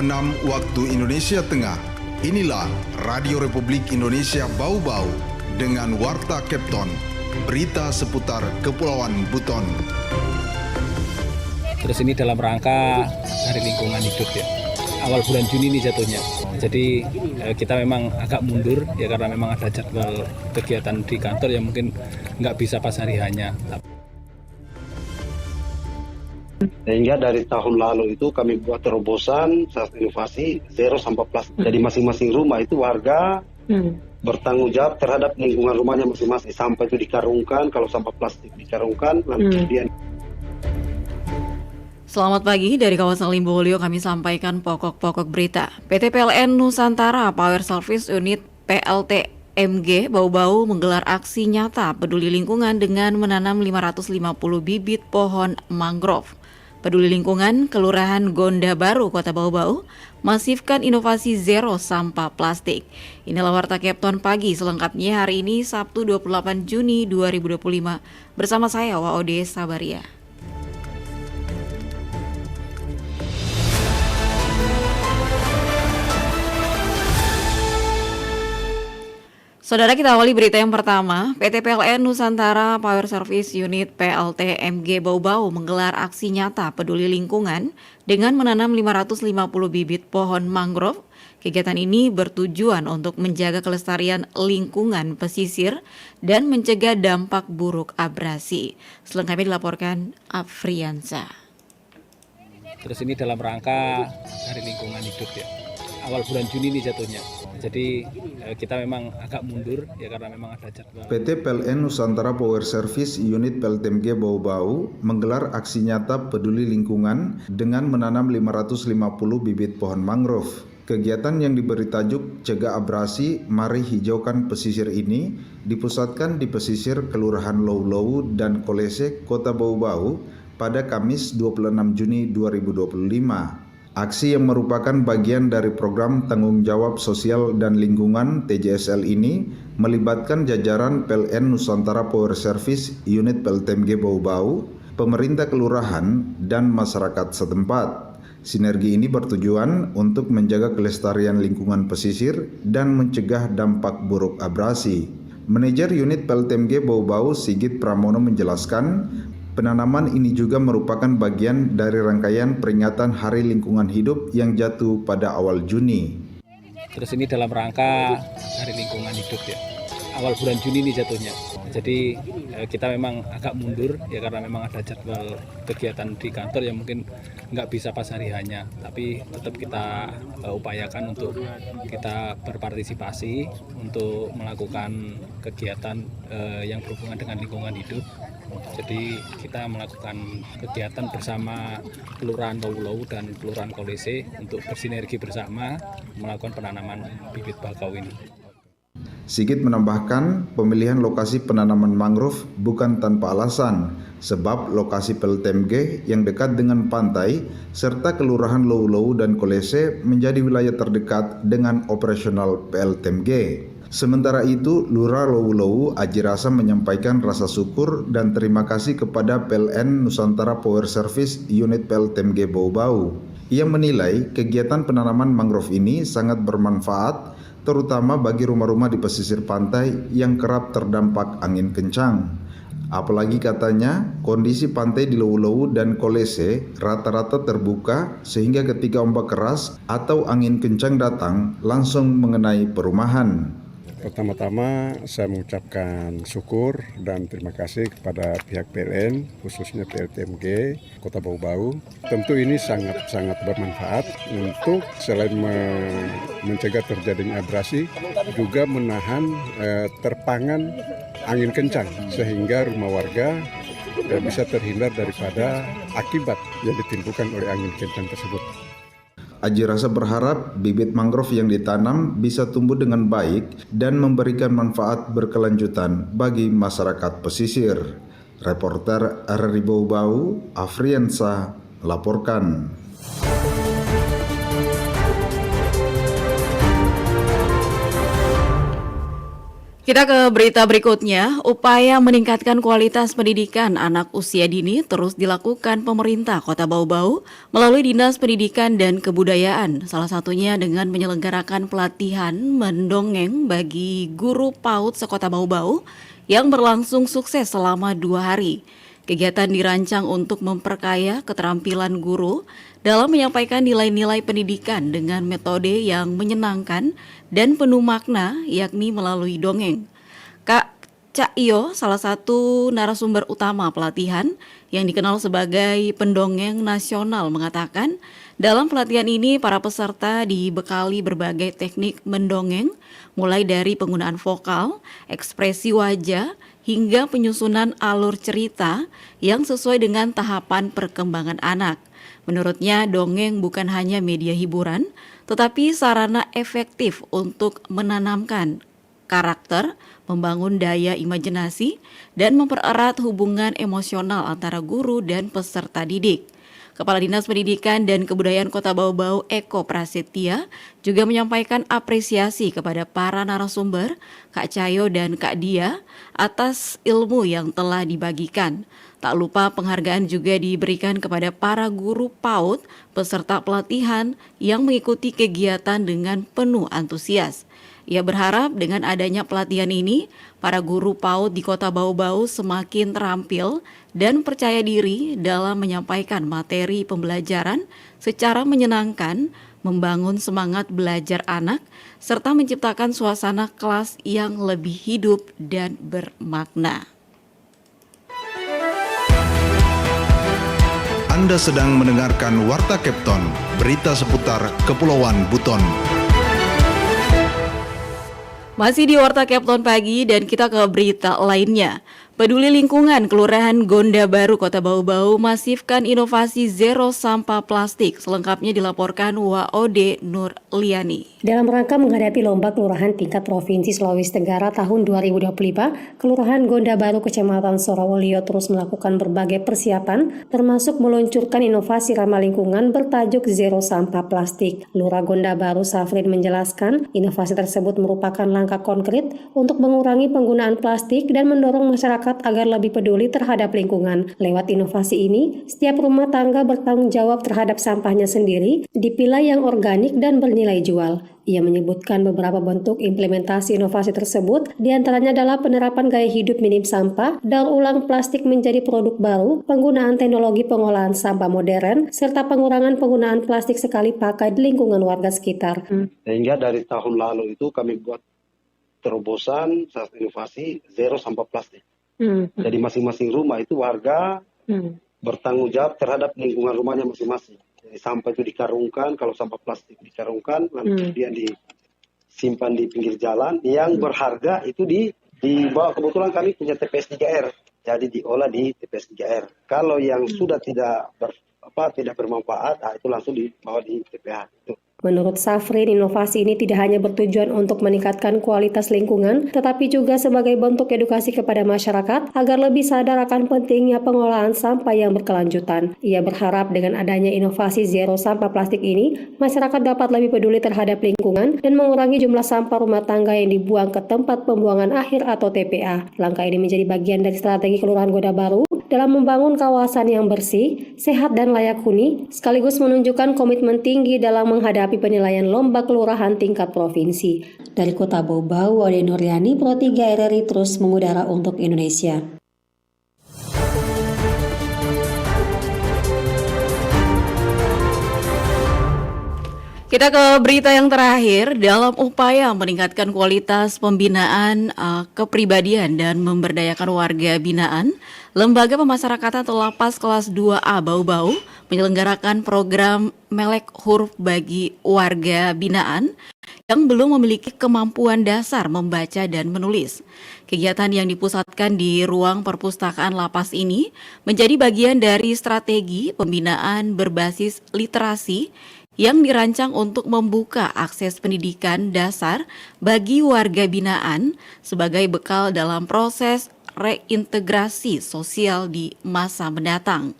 6 waktu Indonesia Tengah. Inilah Radio Republik Indonesia Bau-Bau dengan Warta Kepton, berita seputar Kepulauan Buton. Terus ini dalam rangka Hari Lingkungan Hidup ya. Awal bulan Juni ini jatuhnya. Jadi kita memang agak mundur ya karena memang ada jadwal kegiatan di kantor yang mungkin nggak bisa pas hari hanya. Sehingga dari tahun lalu itu kami buat terobosan saat inovasi zero sampah plastik. Jadi masing-masing rumah itu warga bertanggung jawab terhadap lingkungan rumahnya masing-masing. Sampah itu dikarungkan, kalau sampah plastik dikarungkan, lalu kemudian. Selamat pagi, dari kawasan Limbolio kami sampaikan pokok-pokok berita. PT PLN Nusantara Power Service Unit PLTMG Bau-Bau menggelar aksi nyata peduli lingkungan dengan menanam 550 bibit pohon mangrove. Peduli Lingkungan Kelurahan Gonda Baru Kota Bau-Bau masifkan inovasi zero sampah plastik. Inilah Warta Kepton pagi selengkapnya hari ini Sabtu 28 Juni 2025 bersama saya Waode Sabaria. Saudara, kita awali berita yang pertama. PT PLN Nusantara Power Service Unit PLTMG Bau-Bau menggelar aksi nyata peduli lingkungan dengan menanam 550 bibit pohon mangrove. Kegiatan ini bertujuan untuk menjaga kelestarian lingkungan pesisir dan mencegah dampak buruk abrasi. Selengkapnya dilaporkan Afriansa. Terus ini dalam rangka Hari Lingkungan Hidup ya. Awal bulan Juni ini jatuhnya. Jadi kita memang agak mundur ya karena memang ada jadwal. PT PLN Nusantara Power Service Unit PLTMG Bau-Bau menggelar aksi nyata peduli lingkungan dengan menanam 550 bibit pohon mangrove. Kegiatan yang diberi tajuk Cegah Abrasi, Mari Hijaukan Pesisir ini dipusatkan di pesisir Kelurahan Lou-Lou dan Kolese, Kota Bau-Bau pada Kamis 26 Juni 2025. Aksi yang merupakan bagian dari program Tanggung Jawab Sosial dan Lingkungan TJSL ini melibatkan jajaran PLN Nusantara Power Service Unit PLTMG Bau-Bau, pemerintah kelurahan, dan masyarakat setempat. Sinergi ini bertujuan untuk menjaga kelestarian lingkungan pesisir dan mencegah dampak buruk abrasi. Manajer Unit PLTMG Bau-Bau Sigit Pramono menjelaskan, penanaman ini juga merupakan bagian dari rangkaian peringatan Hari Lingkungan Hidup yang jatuh pada awal Juni. Terus ini dalam rangka Hari Lingkungan Hidup ya. Awal bulan Juni ini jatuhnya. Jadi kita memang agak mundur ya karena memang ada jadwal kegiatan di kantor yang mungkin nggak bisa pas hari hanya. Tapi tetap kita upayakan untuk kita berpartisipasi untuk melakukan kegiatan yang berhubungan dengan lingkungan hidup. Jadi kita melakukan kegiatan bersama Kelurahan Lou-Lou dan Kelurahan Kolese untuk bersinergi bersama melakukan penanaman bibit bakau ini. Sigit menambahkan, pemilihan lokasi penanaman mangrove bukan tanpa alasan, sebab lokasi PLTMG yang dekat dengan pantai serta Kelurahan Lou-Lou dan Kolese menjadi wilayah terdekat dengan operasional PLTMG. Sementara itu, Lurah Lou-Lou Aji Rasa menyampaikan rasa syukur dan terima kasih kepada PLN Nusantara Power Service Unit PLTMG Bau-Bau. Ia menilai kegiatan penanaman mangrove ini sangat bermanfaat, terutama bagi rumah-rumah di pesisir pantai yang kerap terdampak angin kencang. Apalagi katanya, kondisi pantai di Lou-Lou dan Kolese rata-rata terbuka sehingga ketika ombak keras atau angin kencang datang langsung mengenai perumahan. Pertama-tama saya mengucapkan syukur dan terima kasih kepada pihak PLN, khususnya PLTMG Kota Bau-Bau. Tentu ini sangat bermanfaat untuk selain mencegah terjadinya abrasi, juga menahan terpangan angin kencang sehingga rumah warga bisa terhindar daripada akibat yang ditimbulkan oleh angin kencang tersebut. Aji Rasa berharap bibit mangrove yang ditanam bisa tumbuh dengan baik dan memberikan manfaat berkelanjutan bagi masyarakat pesisir. Reporter RRI Bau-Bau, Afriansa, laporkan. Kita ke berita berikutnya. Upaya meningkatkan kualitas pendidikan anak usia dini terus dilakukan pemerintah Kota Bau-Bau melalui Dinas Pendidikan dan Kebudayaan. Salah satunya dengan menyelenggarakan pelatihan mendongeng bagi guru PAUD sekota Bau-Bau yang berlangsung sukses selama 2 hari. Kegiatan dirancang untuk memperkaya keterampilan guru dalam menyampaikan nilai-nilai pendidikan dengan metode yang menyenangkan dan penuh makna, yakni melalui dongeng. Kak Cak Iyo, salah satu narasumber utama pelatihan yang dikenal sebagai pendongeng nasional, mengatakan dalam pelatihan ini para peserta dibekali berbagai teknik mendongeng, mulai dari penggunaan vokal, ekspresi wajah, hingga penyusunan alur cerita yang sesuai dengan tahapan perkembangan anak. Menurutnya, dongeng bukan hanya media hiburan, tetapi sarana efektif untuk menanamkan karakter, membangun daya imajinasi, dan mempererat hubungan emosional antara guru dan peserta didik. Kepala Dinas Pendidikan dan Kebudayaan Kota Bau-Bau, Eko Prasetya, juga menyampaikan apresiasi kepada para narasumber, Kak Cayo dan Kak Dia, atas ilmu yang telah dibagikan. Tak lupa penghargaan juga diberikan kepada para guru PAUD peserta pelatihan yang mengikuti kegiatan dengan penuh antusias. Ia berharap dengan adanya pelatihan ini, para guru PAUD di Kota Bau-Bau semakin terampil dan percaya diri dalam menyampaikan materi pembelajaran secara menyenangkan, membangun semangat belajar anak, serta menciptakan suasana kelas yang lebih hidup dan bermakna. Anda sedang mendengarkan Warta Kepton, berita seputar Kepulauan Buton. Masih di Warta Kepton Pagi dan kita ke berita lainnya. Peduli Lingkungan Kelurahan Gonda Baru Kota Bau-Bau masifkan inovasi zero sampah plastik. Selengkapnya dilaporkan WOD Nur Liani. Dalam rangka menghadapi lomba kelurahan tingkat Provinsi Sulawesi Tenggara tahun 2025, Kelurahan Gonda Baru Kecamatan Sorowolio terus melakukan berbagai persiapan, termasuk meluncurkan inovasi ramah lingkungan bertajuk Zero Sampah Plastik. Lurah Gonda Baru Safrin menjelaskan, inovasi tersebut merupakan langkah konkret untuk mengurangi penggunaan plastik dan mendorong masyarakat agar lebih peduli terhadap lingkungan. Lewat inovasi ini, setiap rumah tangga bertanggung jawab terhadap sampahnya sendiri, dipilah yang organik dan bernilai jual. Ia menyebutkan beberapa bentuk implementasi inovasi tersebut, diantaranya adalah penerapan gaya hidup minim sampah, daur ulang plastik menjadi produk baru, penggunaan teknologi pengolahan sampah modern, serta pengurangan penggunaan plastik sekali pakai di lingkungan warga sekitar. Sehingga dari tahun lalu itu kami buat terobosan saat inovasi zero sampah plastik. Jadi masing-masing rumah itu warga bertanggung jawab terhadap lingkungan rumahnya masing-masing. Jadi sampah itu dikarungkan, kalau sampah plastik dikarungkan, lalu kemudian disimpan di pinggir jalan. Yang berharga itu dibawa, kebetulan kami punya TPS 3R, jadi diolah di TPS 3R. Kalau yang sudah tidak bermanfaat, itu langsung dibawa di TPH. Itu. Menurut Safrin, inovasi ini tidak hanya bertujuan untuk meningkatkan kualitas lingkungan, tetapi juga sebagai bentuk edukasi kepada masyarakat agar lebih sadar akan pentingnya pengolahan sampah yang berkelanjutan. Ia berharap dengan adanya inovasi zero sampah plastik ini, masyarakat dapat lebih peduli terhadap lingkungan dan mengurangi jumlah sampah rumah tangga yang dibuang ke tempat pembuangan akhir atau TPA. Langkah ini menjadi bagian dari strategi Kelurahan Gonda Baru dalam membangun kawasan yang bersih, sehat, dan layak huni, sekaligus menunjukkan komitmen tinggi dalam menghadapi penilaian lomba kelurahan tingkat provinsi. Dari Kota Bau-Bau, Wode Nuriani, Pro 3 RRI terus mengudara untuk Indonesia. Kita ke berita yang terakhir. Dalam upaya meningkatkan kualitas pembinaan kepribadian dan memberdayakan warga binaan, Lembaga Pemasyarakatan atau Lapas Kelas 2A Bau-Bau menyelenggarakan program Melek Huruf bagi warga binaan yang belum memiliki kemampuan dasar membaca dan menulis. Kegiatan yang dipusatkan di ruang perpustakaan lapas ini menjadi bagian dari strategi pembinaan berbasis literasi yang dirancang untuk membuka akses pendidikan dasar bagi warga binaan sebagai bekal dalam proses reintegrasi sosial di masa mendatang.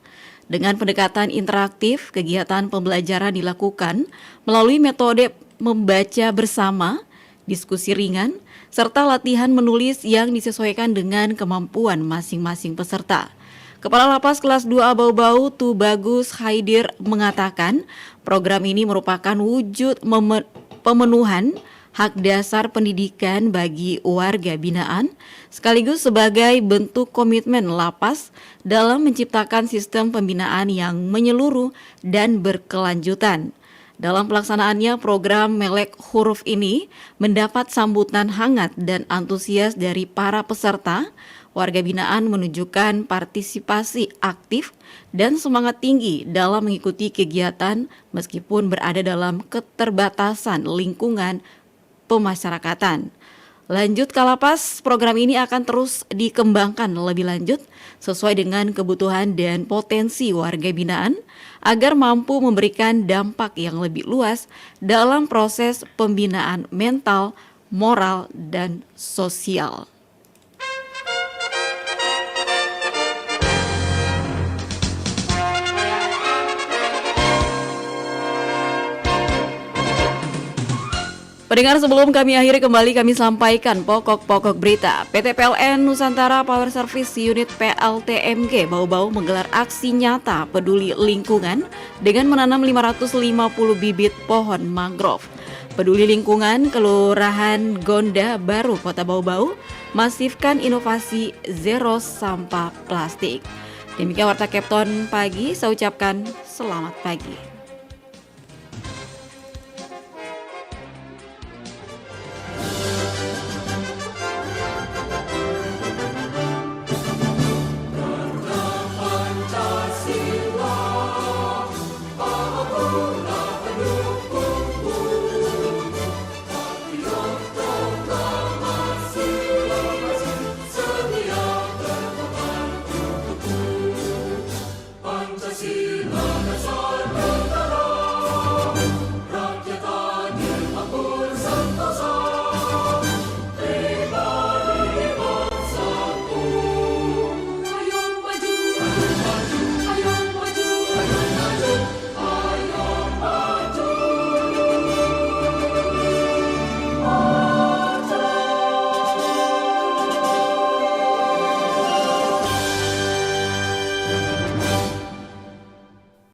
Dengan pendekatan interaktif, kegiatan pembelajaran dilakukan melalui metode membaca bersama diskusi ringan, serta latihan menulis yang disesuaikan dengan kemampuan masing-masing peserta. Kepala Lapas Kelas 2A Bau-Bau Tubagus Haidir mengatakan program ini merupakan wujud pemenuhan hak dasar pendidikan bagi warga binaan, sekaligus sebagai bentuk komitmen lapas dalam menciptakan sistem pembinaan yang menyeluruh dan berkelanjutan. Dalam pelaksanaannya, program Melek Huruf ini mendapat sambutan hangat dan antusias dari para peserta. Warga binaan menunjukkan partisipasi aktif dan semangat tinggi dalam mengikuti kegiatan meskipun berada dalam keterbatasan lingkungan pemasyarakatan. Lanjut Kalapas, program ini akan terus dikembangkan lebih lanjut sesuai dengan kebutuhan dan potensi warga binaan agar mampu memberikan dampak yang lebih luas dalam proses pembinaan mental, moral, dan sosial. Pendengar, sebelum kami akhiri kami sampaikan pokok-pokok berita. PT PLN Nusantara Power Service Unit PLTMG Bau-Bau menggelar aksi nyata peduli lingkungan dengan menanam 550 bibit pohon mangrove. Peduli Lingkungan Kelurahan Gonda Baru Kota Bau-Bau masifkan inovasi zero sampah plastik. Demikian Warta Kepton Pagi, saya ucapkan selamat pagi.